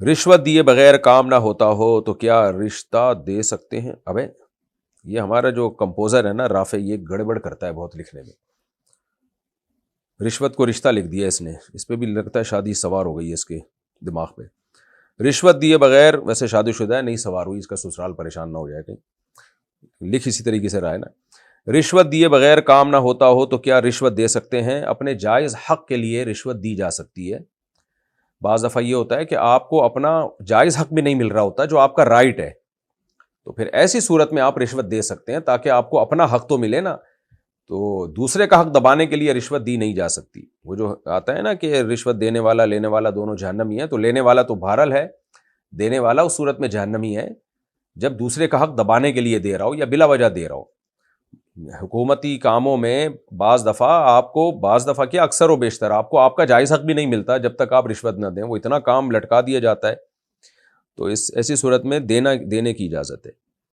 رشوت دیے بغیر کام نہ ہوتا ہو تو کیا رشتہ دے سکتے ہیں؟ ابے یہ ہمارا جو کمپوزر ہے نا رافع، یہ گڑبڑ کرتا ہے بہت لکھنے میں. رشوت کو رشتہ لکھ دیا اس نے، اس پہ بھی لگتا ہے شادی سوار ہو گئی ہے اس کے دماغ پہ. رشوت دیے بغیر، ویسے شادی شدہ ہے نہیں سوار ہوئی، اس کا سسرال پریشان نہ ہو جائے کہیں. لکھ اسی طریقے سے رہا ہے نا. رشوت دیے بغیر کام نہ ہوتا ہو تو کیا رشوت دے سکتے ہیں؟ اپنے جائز حق کے لیے رشوت دی جا سکتی ہے. بعض دفعہ یہ ہوتا ہے کہ آپ کو اپنا جائز حق بھی نہیں مل رہا ہوتا جو آپ کا رائٹ ہے، تو پھر ایسی صورت میں آپ رشوت دے سکتے ہیں تاکہ آپ کو اپنا حق تو ملے نا. تو دوسرے کا حق دبانے کے لیے رشوت دی نہیں جا سکتی. وہ جو آتا ہے نا کہ رشوت دینے والا لینے والا دونوں جہنمی ہیں، تو لینے والا تو بہرحال ہے، دینے والا اس صورت میں جہنمی ہے جب دوسرے کا حق دبانے کے لیے دے رہا ہو یا بلا وجہ دے رہا ہو. حکومتی کاموں میں بعض دفعہ کیا اکثر و بیشتر آپ کو آپ کا جائز حق بھی نہیں ملتا جب تک آپ رشوت نہ دیں. وہ اتنا کام لٹکا دیا جاتا ہے، تو ایسی صورت میں دینے کی اجازت ہے.